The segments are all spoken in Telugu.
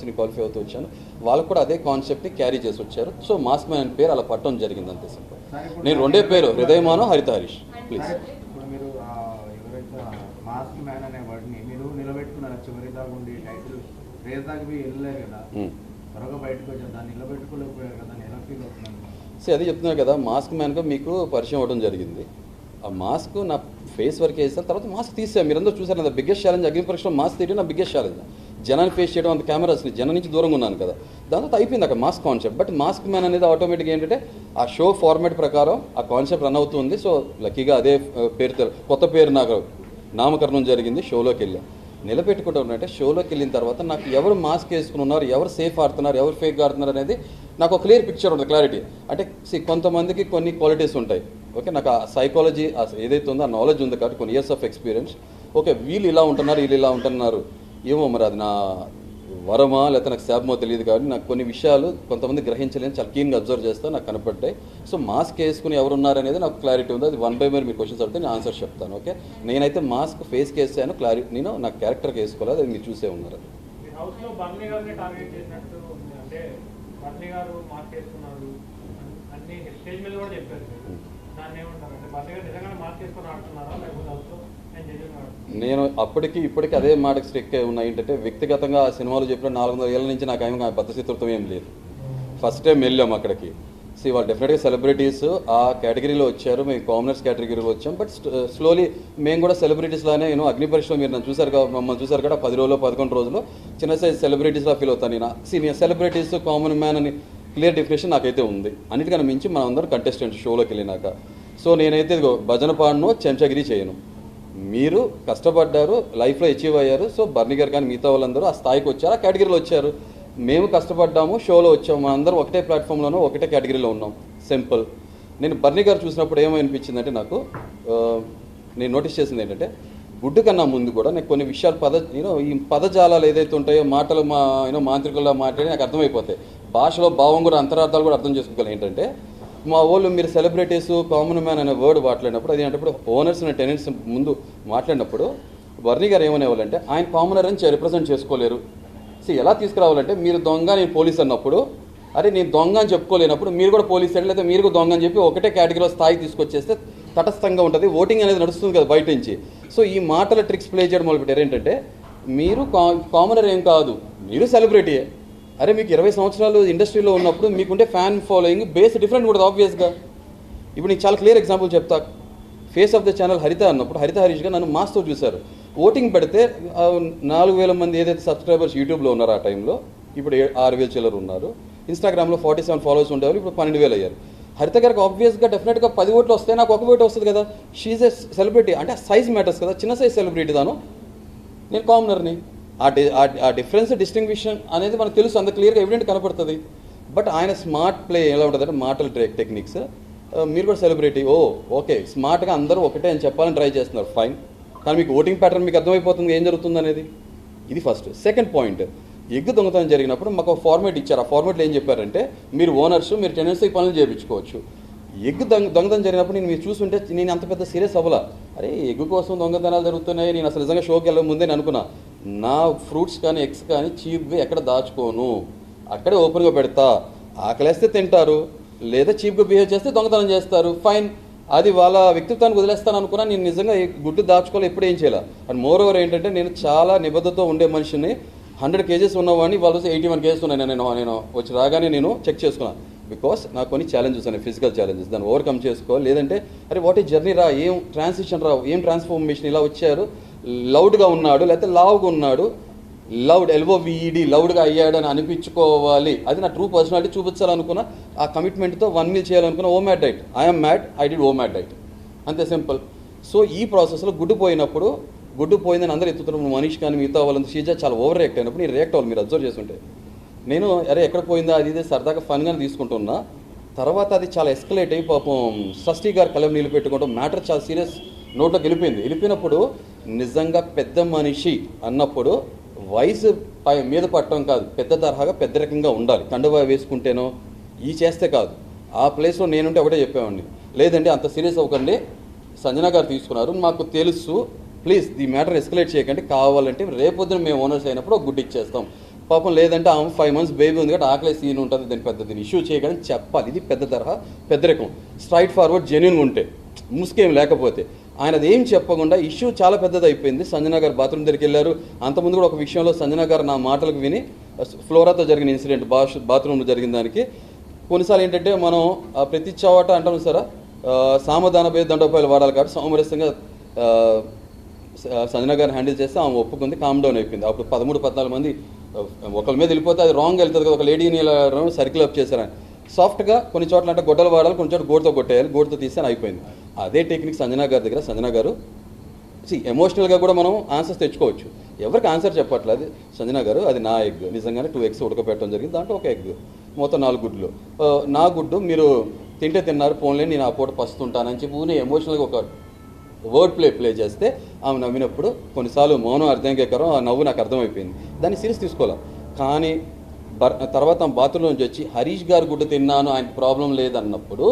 ఎగ్జామ్స్ని క్వాలిఫై అవుతూ వచ్చాను. వాళ్ళకు కూడా అదే కాన్సెప్ట్ని క్యారీ చేసి వచ్చారు. సో మాస్క్ మ్యాన్ పేరు అలా పట్టడం జరిగింది అంతే సింపుల్. నేను రెండే పేరు హృదయమానో హరిత హరీష్. ప్లీజ్. ఇప్పుడు మీరు ఎవరైతే మాస్క్ మ్యాన్ అనే వర్డ్ని మీరు నిలబెట్టుకున్నారు, చివరి దాకా ఉండి టైటిల్ రేస్ దాకా వెళ్ళలేదు కదా, త్వరగా బయటకు వచ్చారు, దాన్ని నిలబెట్టుకోలేకపోయారు కదా, దాన్ని ఎలా ఫీల్ అవుతున్నాను? అదే చెప్తున్నారు కదా, మాస్క్ మ్యాన్గా మీకు పరిచయం అవ్వడం జరిగింది. ఆ మాస్క్ నా ఫేస్ వరకు వేసాను, తర్వాత మాస్క్ తీసాను. మీరందరూ చూసారు కదా, బిగ్గెస్ట్ ఛాలెంజ్ అగ్ని పరీక్షలో మాస్క్ తీయడం నా బిగ్గెస్ట్ ఛాలెంజ్. జనాన్ని ఫేస్ చేయడం, అంత కెమెరాస్ని జనం నుంచి దూరంగా ఉన్నాను కదా, దాంతో అయిపోయింది అక్కడ mask concept. But mask man అనేది ఆటోమేటిక్గా ఏంటంటే ఆ షో ఫార్మాట్ ప్రకారం ఆ కాన్సెప్ట్ రన్ అవుతుంది. సో లక్కీగా అదే పేరు, కొత్త పేరు నాకు నామకరణం జరిగింది. షోలోకి వెళ్ళాను. నిలబెట్టుకుంటూ ఉన్నట్టే షోలోకి వెళ్ళిన తర్వాత నాకు ఎవరు మాస్క్ వేసుకుని ఉన్నారు, ఎవరు సేఫ్ ఆడుతున్నారు, ఎవరు ఫేక్ ఆడుతున్నారు అనేది నాకు ఒక క్లియర్ పిక్చర్ ఉంటుంది, క్లారిటీ. అంటే కొంతమందికి కొన్ని క్వాలిటీస్ ఉంటాయి. ఓకే, నాకు ఆ సైకాలజీ ఏదైతే ఉందో ఆ నాలెడ్జ్ ఉంది కాబట్టి కొన్ని ఇయర్స్ ఆఫ్ ఎక్స్పీరియన్స్. ఓకే, వీళ్ళు ఇలా ఉంటున్నారు, వీళ్ళు ఇలా ఉంటున్నారు, ఏమో మరి అది నా వరమా లేకపోతే నాకు శాపమో తెలియదు. కాబట్టి నాకు కొన్ని విషయాలు కొంతమంది గ్రహించలేని చాలా క్లీన్గా అబ్జర్వ్ చేస్తా, నాకు కనపడ్డాయి. సో మాస్క్ వేసుకుని ఎవరున్నారు అనేది నాకు క్లారిటీ ఉంది. అది వన్ బై వన్ మీరు క్వశ్చన్స్ అడిగితే నేను ఆన్సర్ చెప్తాను. ఓకే, నేనైతే మాస్క్ ఫేస్కి వేసాను, క్లారిటీ నేను నా క్యారెక్టర్కి వేసుకోలేదు, అది మీరు చూసే ఉన్నారు. నేను అప్పటికి ఇప్పటికీ అదే మాటకి స్ట్రిక్ ఉన్నాయి. ఏంటంటే వ్యక్తిగతంగా ఆ సినిమాలో చెప్పిన 400 ఏళ్ళ నుంచి నాకు ఏమి బద్ధశత్రుత్వం ఏం లేదు. ఫస్ట్ టైం వెళ్ళాం అక్కడికి. వాళ్ళు డెఫినెట్గా సెలబ్రిటీస్ ఆ కేటగిరీలో వచ్చారు, మేము కామనర్స్ కేటగిరీలో వచ్చాం. బట్ స్లోలీ మేము కూడా సెలబ్రిటీస్ లానే అగ్ని పరీక్షలో మీరు నన్ను చూసారు కదా, మమ్మల్ని చూసారు కదా, 10 రోజులు 11 రోజులు చిన్న సైజ్ సెలబ్రిటీస్లా ఫీల్ అవుతాను నేను. సీనియర్ సెలబ్రిటీస్, కామన్ మ్యాన్ అని క్లియర్ డెఫినేషన్ నాకైతే ఉంది. అన్నిటికన్నా మించి మనం అందరం కంటెస్టెంట్ షోలోకి వెళ్ళినాక. సో నేనైతే భజన పాడను, చెంచగిరి చేయను. మీరు కష్టపడ్డారు, లైఫ్లో అచీవ్ అయ్యారు. సో బర్నీ గారు కానీ మిగతా వాళ్ళందరూ ఆ స్థాయికి వచ్చారు, ఆ కేటగిరీలో వచ్చారు. మేము కష్టపడ్డాము, షోలో వచ్చాము, మనందరం ఒకటే ప్లాట్ఫామ్లోనూ ఒకటే కేటగిరీలో ఉన్నాం. సింపుల్. నేను బర్నీ గారు చూసినప్పుడు ఏమనిపించిందంటే నాకు నేను నోటీస్ చేసింది ఏంటంటే గుడ్డు కన్నా ముందు కూడా నేను కొన్ని విషయాలు ఈ పదజాలాలు ఏదైతే ఉంటాయో మాటలు మాంత్రికుల్లో మాట్లాడి నాకు అర్థమైపోతాయి. భాషలో భావం కూడా అంతరార్థాలు కూడా అర్థం చేసుకోగలం. ఏంటంటే మా వాళ్ళు మీరు సెలబ్రిటీస్, కామన్ మ్యాన్ అనే వర్డ్ మాట్లాడినప్పుడు అది అంటే ఓనర్స్ అనే టెనెంట్స్ ముందు మాట్లాడినప్పుడు బర్నీ గారు ఏమనేవాళ్ళంటే ఆయన కామనర్ అని రిప్రజెంట్ చేసుకోలేరు. ఎలా తీసుకురావాలంటే మీరు దొంగ, నేను పోలీస్ అన్నప్పుడు, అరే నేను దొంగ అని చెప్పుకోలేనప్పుడు మీరు కూడా పోలీస్ సైడ్ లేదా మీరు కూడా దొంగ అని చెప్పి ఒకటే కేటగిరీలో స్థాయి తీసుకొచ్చేస్తే తటస్థంగా ఉంటుంది. ఓటింగ్ అనేది నడుస్తుంది కదా బయట నుంచి. సో ఈ మాటల ట్రిక్స్ ప్లే చేయడం మొదలుపెట్టారు. ఏంటంటే మీరు కామనర్ ఏం కాదు, మీరు సెలబ్రిటీయే. అరే మీకు 20 సంవత్సరాలు ఇండస్ట్రీలో ఉన్నప్పుడు మీకుంటే ఫ్యాన్ ఫాలోయింగ్ బేస్ డిఫరెంట్ కూడా ఆబ్వియస్గా. ఇప్పుడు నీకు చాలా క్లియర్ ఎగ్జాంపుల్ చెప్తా. ఫేస్ ఆఫ్ ద ఛానల్ హరిత అన్నప్పుడు హరిత హరీష్గా నన్ను మాస్తో చూశారు. ఓటింగ్ పెడితే 4,000 మంది ఏదైతే సబ్స్క్రైబర్స్ యూట్యూబ్లో ఉన్నారో ఆ టైంలో, ఇప్పుడు 6,000 చిల్లర ఉన్నారు. ఇన్స్టాగ్రామ్లో 47 ఫాలోవర్స్ ఉండేవాళ్ళు, ఇప్పుడు 12,000 అయ్యారు. హరిత గారికి ఆబ్వియస్గా డెఫినెట్గా 10 ఓట్లు వస్తే నాకు 1 ఓటు వస్తుంది కదా. షీజ్ ఏ సెలబ్రిటీ, అంటే సైజ్ మ్యాటర్స్ కదా. చిన్న సైజ్ సెలబ్రిటీ దాను, నేను కామనర్ని. ఆ డిఫరెన్స్ డిస్టింగ్విషన్ అనేది మనకు తెలుసు, అంత క్లియర్గా ఎవిడెంట్ కనపడుతుంది. బట్ ఆయన స్మార్ట్ ప్లే ఎలా ఉంటుందంటే మాటల టెక్నిక్స్. మీరు కూడా సెలబ్రిటీ, ఓకే స్మార్ట్గా అందరూ ఒకటే అని చెప్పాలని ట్రై చేస్తున్నారు, ఫైన్. కానీ మీకు ఓటింగ్ ప్యాటర్న్ మీకు అర్థమైపోతుంది ఏం జరుగుతుంది అనేది. ఇది ఫస్ట్. సెకండ్ పాయింట్, ఎగ్గు దొంగతనం జరిగినప్పుడు మాకు ఒక ఫార్మేట్ ఇచ్చారు. ఆ ఫార్మేట్లో ఏం చెప్పారంటే మీరు ఓనర్స్, మీరు టెనెంట్స్కి పనులు చేయించుకోవచ్చు. ఎగ్గు దొంగతనం జరిగినప్పుడు నేను మీరు చూస్తుంటే నేను అంత పెద్ద సీరియస్ అవ్వాలా. అరే ఎగ్గు కోసం దొంగతనాలు జరుగుతున్నాయి, నేను అసలు నిజంగా షోకి వెళ్ళక ముందే నేను అనుకున్నా నా ఫ్రూట్స్ కానీ ఎగ్స్ కానీ చీప్గా ఎక్కడ దాచుకోను, అక్కడే ఓపెన్గా పెడతా. ఆకలేస్తే తింటారు, లేదా చీప్గా బిహేవ్ చేస్తే దొంగతనం చేస్తారు, ఫైన్. అది వాళ్ళ వ్యక్తిత్వానికి వదిలేస్తాను అనుకున్నా. నేను నిజంగా గుడ్డు దాచుకోవాలి, ఎప్పుడు ఏం చేయాలి. అండ్ మోర్ ఓవర్ ఏంటంటే నేను చాలా నిబద్ధతో ఉండే మనిషిని. 100 kgs ఉన్నవాడిని వాళ్ళ 81 kgs ఉన్నాయి. నేను వచ్చి రాగానే నేను చెక్ చేసుకున్నాను. బికాస్ నాకు కొన్ని ఛాలెంజెస్ ఉన్నాయి, ఫిజికల్ ఛాలెంజెస్, దాన్ని ఓవర్కమ్ చేసుకోవాలి. లేదంటే అరే వాట్ ఈ జర్నీ రా, ఏం ట్రాన్సిషన్ రా, ఏం ట్రాన్స్ఫర్మేషన్, ఇలా వచ్చారు, లౌడ్గా ఉన్నాడు లేకపోతే లావుగా ఉన్నాడు, లౌడ్ LOVED లౌడ్గా అయ్యాడు అని అనిపించుకోవాలి. అది నా ట్రూ పర్సనాలిటీ చూపించాలనుకున్నా. ఆ కమిట్మెంట్తో 1 meal చేయాలనుకున్నా. OMAD diet, I'm mad, I did OMAD diet, అంతే సింపుల్. సో ఈ ప్రాసెస్లో గుడ్డు పోయినప్పుడు, గుడ్డు పోయిందని అందరూ ఎత్తుతున్నప్పుడు మనీష్ కానీ మిగతా వాళ్ళంతా షీజా చాలా ఓవర్ రియాక్ట్ అయినప్పుడు నేను రియాక్ట్ అవ్వాలి. మీరు అబ్జర్వ్ చేస్తుంటే నేను అరే ఎక్కడ పోయిందా అది ఇది సరదాగా ఫన్గానే తీసుకుంటున్నా. తర్వాత అది చాలా ఎస్కలేట్ అయ్యి పాపం షష్ఠీ గారు కలం నీళ్ళు పెట్టుకుంటాం, మ్యాటర్ చాలా సీరియస్ నోట్లోకి వెళ్ళిపోయినప్పుడు నిజంగా పెద్ద మనిషి అన్నప్పుడు వయసు మీద పట్టడం కాదు, పెద్ద తరహాగా పెద్ద రకంగా ఉండాలి. కండువా వేసుకుంటేనో ఈ చేస్తే కాదు. ఆ ప్లేస్లో నేనుంటే ఒకటే చెప్పేవాడిని, లేదండి అంత సీరియస్ అవ్వకండి, సంజన గారు తీసుకున్నారు, మాకు తెలుసు, ప్లీజ్ ఈ మ్యాటర్ ఎస్కలేట్ చేయకండి, కావాలంటే రేపొద్దున మేము ఓనర్స్ అయినప్పుడు ఒక గుడ్ ఇచ్చేస్తాం. పాపం లేదంటే ఆమె 5 months బేబీ ఉంది కాబట్టి ఆకలి సీన్ ఉంటుంది, దాన్ని పెద్ద దీన్ని ఇష్యూ చేయగానే చెప్పాలి. ఇది పెద్ద తరహా పెద్దరికం, స్ట్రైట్ ఫార్వర్డ్ జెన్యున్గా ఉంటే, ముసుకేం లేకపోతే. ఆయన అది ఏం చెప్పకుండా ఇష్యూ చాలా పెద్దది అయిపోయింది. సంజన గారు బాత్రూమ్ దగ్గరికి వెళ్ళారు. అంతకుముందు కూడా ఒక విషయంలో సంజన గారు నా మాటలకు విని ఫ్లోరాతో జరిగిన ఇన్సిడెంట్, బాత్రూంలో జరిగిన దానికి కొన్నిసార్లు ఏంటంటే మనం ప్రతి చోట అంటాం సరే సామధాన భేద దండోపాయాలు వాడాలి కాబట్టి సామరస్యంగా సంజన గారిని హ్యాండిల్ చేస్తే ఆమె ఒప్పుకుంది, కామ్ డౌన్ అయిపోయింది. అప్పుడు 13-14 మంది ఒకరి మీద వెళ్ళిపోతే అది రాంగ్ వెళ్తుంది కదా, ఒక లేడీని ఇలా సర్కిల్ అప్ చేశారని. సాఫ్ట్గా కొన్ని చోట్ల అంటే గొడ్డలు వాడాలి, కొన్ని చోట్ల గోడుతో కొట్టేయాలి, గోడుతో తీస్తే అయిపోయింది. అదే టెక్నిక్ సంజన గారి దగ్గర. సంజన గారు ఎమోషనల్గా కూడా మనం ఆన్సర్స్ తెచ్చుకోవచ్చు. ఎవరికి ఆన్సర్ చెప్పట్లేదు సంజన గారు, అది నా ఎగ్, నిజంగానే 2 eggs ఉడకపెట్టడం జరిగింది, దాంట్లో ఒక ఎగ్, మొత్తం 4 గుడ్లు. నా గుడ్డు మీరు తింటే తిన్నారు, పోన్లే నేను ఆ పూట పస్తుంటానని చెప్పి ఊనే ఎమోషనల్గా ఒక వర్డ్ ప్లే చేస్తే ఆమె నవ్వినప్పుడు కొన్నిసార్లు మౌనం అర్థంకేకరం, ఆ నవ్వు నాకు అర్థమైపోయింది. దాన్ని సీరియస్ తీసుకోవాలి. కానీ తర్వాత బాత్రూంలో నుంచి వచ్చి హరీష్ గారు గుడ్డు తిన్నాను, ఆయనకు ప్రాబ్లం లేదన్నప్పుడు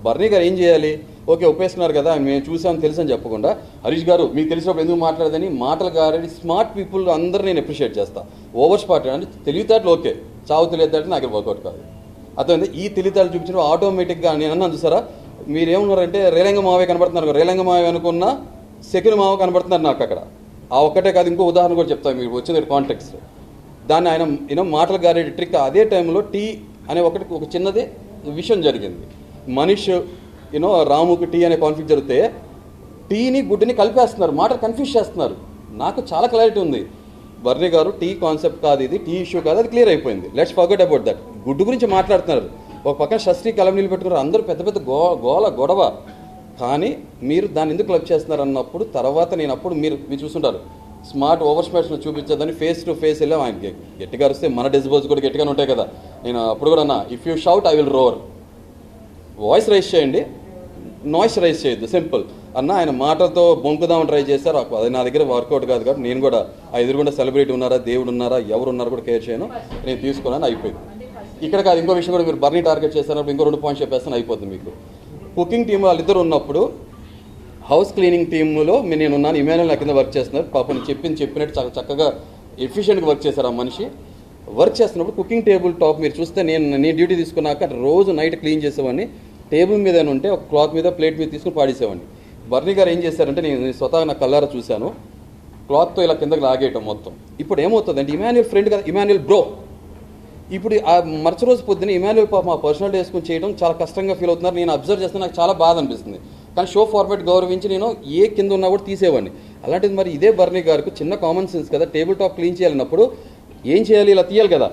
బర్నీ గారు ఏం చేయాలి? ఓకే ఒప్పేస్తున్నారు కదా, మేము చూసాము తెలుసు అని చెప్పకుండా హరీష్ గారు మీకు తెలిసినప్పుడు ఎందుకు మాట్లాడదని మాటలు గారని స్మార్ట్ పీపుల్ అందరూ నేను అప్రిషియేట్ చేస్తాను. ఓవర్ స్మార్ట్ అంటే తెలివితేటలు ఓకే, చావు తెలియదు నాకు వర్కౌట్ కాదు. అర్థమైంది. ఈ తెలివితేటలు చూపించిన ఆటోమేటిక్గా నేను అన్నాను చూసారా, మీరేమన్నారంటే రేలంగ మావే కనబడుతున్నారు, రేలంగ మావే అనుకున్న సెకండ్ మావ కనబడుతున్నారు నాకు అక్కడ. ఆ ఒక్కటే కాదు, ఇంకో ఉదాహరణ కూడా చెప్తాను మీకు వచ్చింది కాంటెక్స్ట్. దాన్ని ఆయన మాటలు గారే ట్రిక్. అదే టైంలో టీ అనే ఒక చిన్నది విషయం జరిగింది. మనీష్ రాముకి టీ అనే కాన్ఫ్లిక్ట్ జరిగితే టీని గుడ్డుని కలిపేస్తున్నారు, మాటలు కన్ఫ్యూజ్ చేస్తున్నారు. నాకు చాలా క్లారిటీ ఉంది, బర్నీ గారు టీ కాన్సెప్ట్ కాదు, ఇది టీ ఇష్యూ కాదు, అది క్లియర్ అయిపోయింది. Let's forget about that. గుడ్డు గురించి మాట్లాడుతున్నారు, ఒక పక్కన షష్ఠీ కలం నీళ్ళు పెట్టుకున్నారు, అందరూ పెద్ద పెద్ద గొడవ. కానీ మీరు దాన్ని ఎందుకు క్లబ్ చేస్తున్నారు అన్నప్పుడు తర్వాత నేను అప్పుడు మీరు చూస్తుంటారు స్మార్ట్ ఓవర్ స్మార్ట్స్లో చూపించదని ఫేస్ టు ఫేస్ వెళ్ళాం. ఆయనకి గట్టిగా వస్తే మన డిస్బోల్స్ కూడా గట్టిగానే ఉంటాయి కదా. నేను అప్పుడు కూడా అన్నా, if you shout I will roar. Voice raise చేయండి, నాయిస్ రైజ్ చేయొద్దు, సింపుల్ అన్న. ఆయన మాటలతో బొంకుదామని ట్రై చేశారు, అది నా దగ్గర వర్కౌట్ కాదు కాబట్టి నేను కూడా ఆ ఎదురుగుండా సెలబ్రిటీ ఉన్నారా, దేవుడు ఉన్నారా, ఎవరు ఉన్నారో కూడా కేర్ చేయను, నేను తీసుకున్నాను, అయిపోయింది. ఇక్కడ కాదు, ఇంకో విషయం కూడా మీరు బర్నీ టార్గెట్ చేస్తున్నప్పుడు ఇంకో 2 పాయింట్స్ చెప్పేస్తాను, అయిపోతుంది మీకు. కుకింగ్ టీమ్ వాళ్ళిద్దరు ఉన్నప్పుడు హౌస్ క్లీనింగ్ టీంలో నేను ఉన్నాను, ఇమాన్యుల్ నా కింద వర్క్ చేస్తున్నారు. పాపం చెప్పినట్టు చాలా చక్కగా ఎఫిషియెంట్గా వర్క్ చేశారు ఆ మనిషి. వర్క్ చేస్తున్నప్పుడు కుకింగ్ టేబుల్ టాప్ మీరు చూస్తే నేను డ్యూటీ తీసుకున్నాక రోజు నైట్ క్లీన్ చేసేవాడిని. టేబుల్ మీద ఉంటే ఒక క్లాత్ మీద ప్లేట్ మీద తీసుకుని పాడేసేవాడిని. బర్నీ గారు ఏం చేశారంటే నేను స్వతహా నా కళ్ళారా చూశాను, క్లాత్తో ఇలా కిందకి లాగేయటం మొత్తం. ఇప్పుడు ఏమవుతుందంటే ఇమాన్యుల్ ఫ్రెండ్ కదా, ఇమాన్యుల్ బ్రో. ఇప్పుడు ఆ మరుసటి రోజు పొద్దున్న ఇమాన్యుల్ పాప మా పర్సనల్ వేసుకుని చేయడం చాలా కష్టంగా ఫీల్ అవుతున్నారు. నేను అబ్జర్వ్ చేస్తే నాకు చాలా బాధ అనిపిస్తుంది. కానీ షో ఫార్మాట్ గౌరవించి నేను ఏ కింద ఉన్నా కూడా తీసేవాడిని. అలాంటిది మరి ఇదే బర్నీ గారికి చిన్న కామన్ సెన్స్ కదా, టేబుల్ టాప్ క్లీన్ చేయాలన్నప్పుడు ఏం చేయాలి, ఇలా తీయాలి కదా,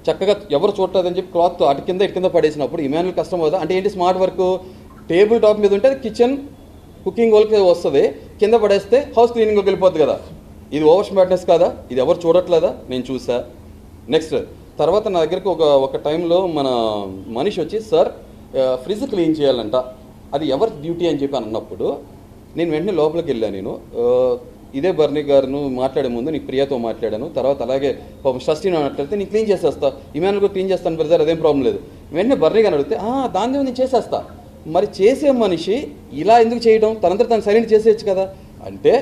చక్కగా ఎవరు చూడలేదని చెప్పి క్లాత్ అటు కింద పడేసినప్పుడు ఇమాన్యుల్ కష్టం అవుతుంది. అంటే ఏంటి స్మార్ట్ వర్క్, టేబుల్ టాప్ మీద ఉంటే కిచెన్ కుకింగ్ వాళ్ళకి వస్తుంది, కింద పడేస్తే హౌస్ క్లీనింగ్కి వెళ్ళిపోద్ది కదా. ఇది ఓవర్ స్మార్ట్నెస్ కదా, ఇది ఎవరు చూడట్లేదా, నేను చూసా. నెక్స్ట్ తర్వాత నా దగ్గరికి ఒక టైంలో మన మనిషి వచ్చి సార్ ఫ్రిడ్జ్ క్లీన్ చేయాలంట, అది ఎవరి డ్యూటీ అని చెప్పి అన్నప్పుడు నేను వెంటనే లోపలికి వెళ్ళాను. నేను ఇదే బర్నీ గారును మాట్లాడే ముందు నీకు ప్రియాతో మాట్లాడాను, తర్వాత అలాగే షష్ఠీని మాట్లాడితే నేను క్లీన్ చేసేస్తా, ఇమాన్యుల్ కూడా క్లీన్ చేస్తాను బ్రదర్, అదేం ప్రాబ్లం లేదు. వెంటనే బర్నీ గారిని అడిగితే దాన్ని నేను చేసేస్తా. మరి చేసే మనిషి ఇలా ఎందుకు చేయడం, తనంతా తను సైలెంట్ చేసేయచ్చు కదా. అంటే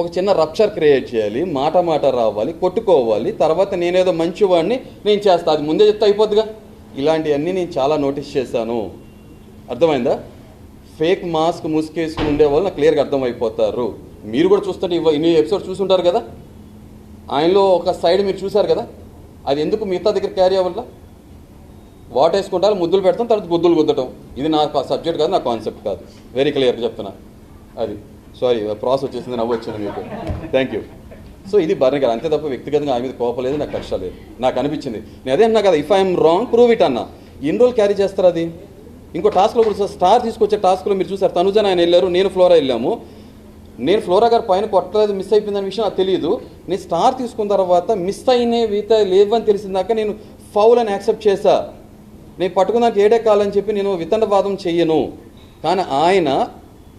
ఒక చిన్న రప్చర్ క్రియేట్ చేయాలి, మాట రావాలి, కొట్టుకోవాలి, తర్వాత నేనేదో మంచివాడిని నేను చేస్తా, అది ముందే చెప్తే అయిపోద్దిగా. ఇలాంటివన్నీ నేను చాలా నోటీస్ చేశాను. అర్థమైందా? ఫేక్ మాస్క్ ముసుకేసుకుని ఉండేవాళ్ళు నాకు క్లియర్గా అర్థమైపోతారు. మీరు కూడా చూస్తుంటే ఇన్ని ఎపిసోడ్స్ చూసుంటారు కదా, ఆయనలో ఒక సైడ్ మీరు చూశారు కదా, అది ఎందుకు మిగతా దగ్గర క్యారీ అవ్వాల? వాటర్ వేసుకుంటారు, ముద్దులు పెడతాం, తర్వాత గుద్దులు గుద్దటం. ఇది నా సబ్జెక్ట్ కాదు, నా కాన్సెప్ట్ కాదు, వెరీ క్లియర్గా చెప్తున్నా. అది సారీ ప్రాసెస్ వచ్చేసింది, నవ్వు వచ్చింది మీకు, థ్యాంక్ యూ. సో ఇది బర్నీ గారు, అంతే తప్ప వ్యక్తిగతంగా ఆయన మీద కోపం లేదు, నాకు కక్ష లేదు. నాకు అనిపించింది, నేను అదే అన్నా కదా, if I'm wrong prove it అన్నా. ఎన్ని రోజులు క్యారీ చేస్తారు అది? ఇంకో టాస్క్లో కూడా స్టార్ తీసుకొచ్చే టాస్క్లో మీరు చూసారు, తనుజన్ ఆయన వెళ్ళారు, నేను ఫ్లోరా వెళ్ళాము. నేను ఫ్లోరా గారు పైన కొట్టలేదు, మిస్ అయిపోయిందనే విషయం నాకు తెలియదు. నేను స్టార్ తీసుకున్న తర్వాత మిస్ అయినవి లేవని తెలిసిందాక నేను ఫౌల్ అని యాక్సెప్ట్ చేశా. నేను పట్టుకున్నాక ఏడెక్కాలని చెప్పి నేను వితండవాదం చెయ్యను. కానీ ఆయన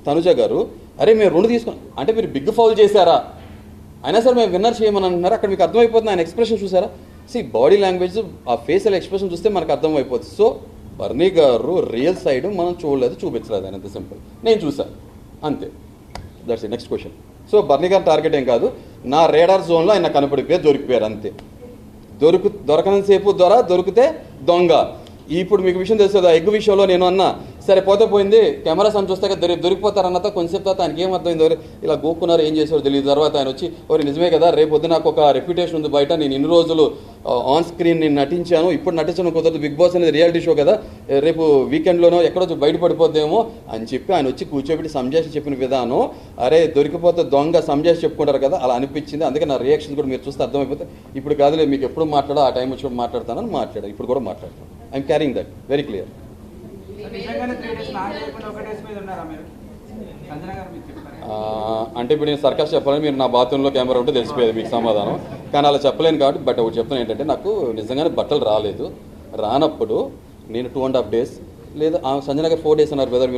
తనుజ గారు అరే మేము 2 తీసుకున్నాం అంటే మీరు బిగ్ ఫౌల్ చేశారా, అయినా సరే మేము విన్నర్ చేయమని అంటున్నారు. అక్కడ మీకు అర్థమైపోతుంది ఆయన ఎక్స్ప్రెషన్ చూసారా. బాడీ లాంగ్వేజ్, ఆ ఫేషియల్ ఎక్స్ప్రెషన్ చూస్తే మనకు అర్థమైపోతుంది. సో బర్నీ గారు రియల్ సైడ్ మనం చూడలేదు, చూపించలేదు, ఆయన అంత సింపుల్. నేను చూసాను అంతే, దట్స్ నెక్స్ట్ క్వశ్చన్. సో బర్నీ గారి టార్గెట్ ఏం కాదు, నా రేడార్ జోన్లో ఆయన కనపడిపోయారు, దొరికిపోయారు, అంతే. దొరకనంతసేపు దొరికితే దొంగ. ఇప్పుడు మీకు విషయం తెలుస్తుంది, ఆ ఎగ్ విషయంలో నేను అన్నా సరే పోతే పోయింది, కెమెరాస్ అని చూస్తే దొరికిపోతారన్నతో కొంచెం తర్వాత ఆయనకి ఏమర్థమైంది, ఇలా గోక్కున్నారు ఏం చేశారో తెలియదు. తర్వాత ఆయన వచ్చి నిజమే కదా, రేపు పొద్దున నాకు ఒక రెప్యుటేషన్ ఉంది బయట, నేను ఇన్ని రోజులు ఆన్ స్క్రీన్ నేను నటించాను, ఇప్పుడు నటించడం కుదరదు, బిగ్ బాస్ అనేది రియాలిటీ షో కదా, రేపు వీకెండ్లోనో ఎక్కడో బయటపడిపోద్దేమో అని చెప్పి ఆయన వచ్చి కూర్చోబెట్టి సంజాషి చెప్పిన విధానం, అరే దొరికిపోతే దొంగ సంజాషి చెప్పుకుంటారు కదా, అలా అనిపించింది. అందుకే నా రియాక్షన్స్ కూడా మీరు చూస్తే అర్థమైపోతే, ఇప్పుడు కాదులే మీకు ఎప్పుడు మాట్లాడో ఆ టైం వచ్చి మాట్లాడతానని మాట్లాడాను, ఇప్పుడు కూడా మాట్లాడతాను. I'm carrying that very clear. అంటే ఇప్పుడు నేను సర్కస్ చెప్పాలని మీరు నా బాత్రూంలో కెమెరా ఉంటే తెలిసిపోయేది మీకు సమాధానం, కానీ అలా చెప్పలేను కాబట్టి. బట్ ఒకటి చెప్తాను ఏంటంటే, నాకు నిజంగానే బట్టలు రాలేదు, రానప్పుడు నేను 2.5 days లేదా సంజన గారు 4 days అన్నారు, వెదర్